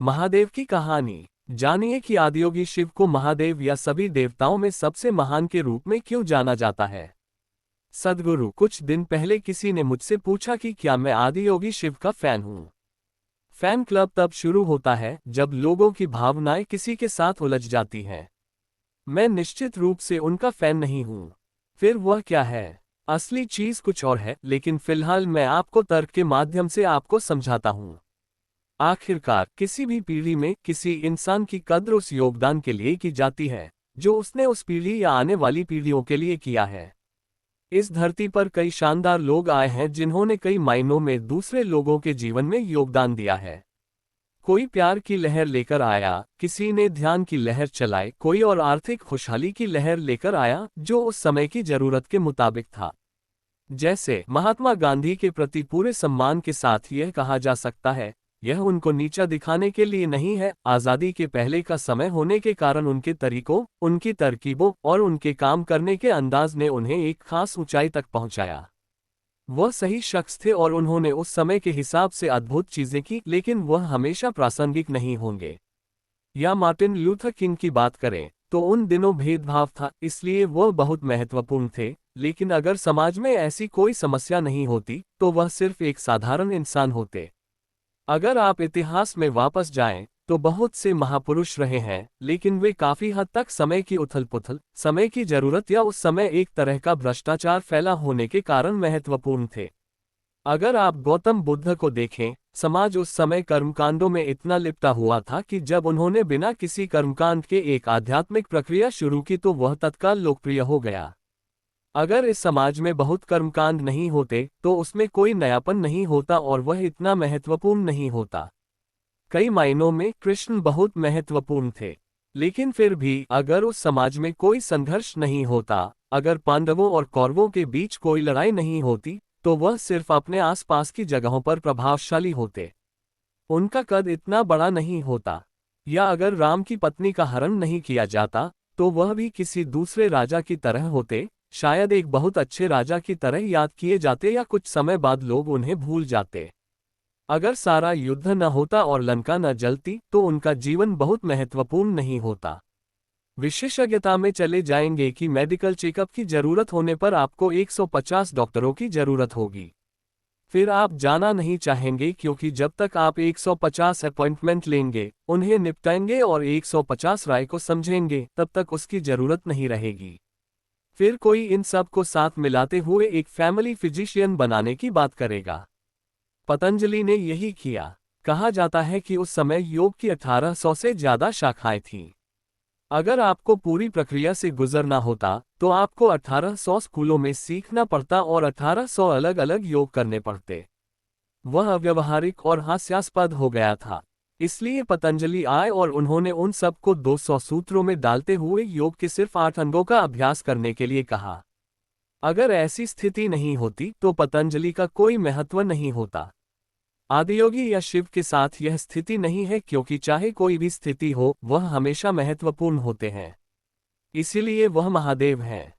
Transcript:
महादेव की कहानी। जानिए कि आदियोगी शिव को महादेव या सभी देवताओं में सबसे महान के रूप में क्यों जाना जाता है। सद्गुरु, कुछ दिन पहले किसी ने मुझसे पूछा कि क्या मैं आदियोगी शिव का फैन हूं। फैन क्लब तब शुरू होता है जब लोगों की भावनाएं किसी के साथ उलझ जाती हैं। मैं निश्चित रूप से उनका फैन नहीं हूं। फिर वह क्या है? असली चीज कुछ और है, लेकिन फिलहाल मैं आपको तर्क के माध्यम से आपको समझाता हूं। आखिरकार किसी भी पीढ़ी में किसी इंसान की कद्र उस योगदान के लिए की जाती है जो उसने उस पीढ़ी या आने वाली पीढ़ियों के लिए किया है। इस धरती पर कई शानदार लोग आए हैं जिन्होंने कई मायनों में दूसरे लोगों के जीवन में योगदान दिया है। कोई प्यार की लहर लेकर आया, किसी ने ध्यान की लहर चलाई, कोई और आर्थिक खुशहाली की लहर लेकर आया जो उस समय की जरूरत के मुताबिक था। जैसे महात्मा गांधी के प्रति पूरे सम्मान के साथ यह कहा जा सकता है, यह उनको नीचा दिखाने के लिए नहीं है। आज़ादी के पहले का समय होने के कारण उनके तरीकों, उनकी तरकीबों और उनके काम करने के अंदाज ने उन्हें एक खास ऊंचाई तक पहुंचाया। वह सही शख्स थे और उन्होंने उस समय के हिसाब से अद्भुत चीजें की, लेकिन वह हमेशा प्रासंगिक नहीं होंगे। या मार्टिन लूथर किंग की बात करें तो उन दिनों भेदभाव था, इसलिए वह बहुत महत्वपूर्ण थे। लेकिन अगर समाज में ऐसी कोई समस्या नहीं होती तो वह सिर्फ एक साधारण इंसान होते। अगर आप इतिहास में वापस जाएं तो बहुत से महापुरुष रहे हैं, लेकिन वे काफी हद तक समय की उथल-पुथल, समय की जरूरत या उस समय एक तरह का भ्रष्टाचार फैला होने के कारण महत्वपूर्ण थे। अगर आप गौतम बुद्ध को देखें, समाज उस समय कर्मकांडों में इतना लिपटा हुआ था कि जब उन्होंने बिना किसी कर्मकांड के एक आध्यात्मिक प्रक्रिया शुरू की तो वह तत्काल लोकप्रिय हो गया। अगर इस समाज में बहुत कर्मकांड नहीं होते तो उसमें कोई नयापन नहीं होता और वह इतना महत्वपूर्ण नहीं होता। कई मायनों में कृष्ण बहुत महत्वपूर्ण थे, लेकिन फिर भी अगर उस समाज में कोई संघर्ष नहीं होता, अगर पांडवों और कौरवों के बीच कोई लड़ाई नहीं होती, तो वह सिर्फ अपने आसपास की जगहों पर प्रभावशाली होते। उनका कद इतना बड़ा नहीं होता। या अगर राम की पत्नी का हरण नहीं किया जाता तो वह भी किसी दूसरे राजा की तरह होते, शायद एक बहुत अच्छे राजा की तरह याद किए जाते या कुछ समय बाद लोग उन्हें भूल जाते। अगर सारा युद्ध न होता और लंका न जलती तो उनका जीवन बहुत महत्वपूर्ण नहीं होता। विशेषज्ञता में चले जाएंगे कि मेडिकल चेकअप की जरूरत होने पर आपको 150 डॉक्टरों की जरूरत होगी। फिर आप जाना नहीं चाहेंगे, क्योंकि जब तक आप 150 अपॉइंटमेंट लेंगे, उन्हें निपटाएंगे और 150 राय को समझेंगे, तब तक उसकी जरूरत नहीं रहेगी। फिर कोई इन सब को साथ मिलाते हुए एक फैमिली फिजिशियन बनाने की बात करेगा। पतंजलि ने यही किया। कहा जाता है कि उस समय योग की 1800 से ज्यादा शाखाएं थीं। अगर आपको पूरी प्रक्रिया से गुजरना होता तो आपको 1800 स्कूलों में सीखना पड़ता और 1800 अलग अलग योग करने पड़ते। वह अव्यवहारिक और हास्यास्पद हो गया था। इसलिए पतंजलि आए और उन्होंने उन सब को 200 सूत्रों में डालते हुए योग के सिर्फ 8 अंगों का अभ्यास करने के लिए कहा। अगर ऐसी स्थिति नहीं होती तो पतंजलि का कोई महत्व नहीं होता। आदियोगी या शिव के साथ यह स्थिति नहीं है, क्योंकि चाहे कोई भी स्थिति हो, वह हमेशा महत्वपूर्ण होते हैं। इसीलिए वह महादेव हैं।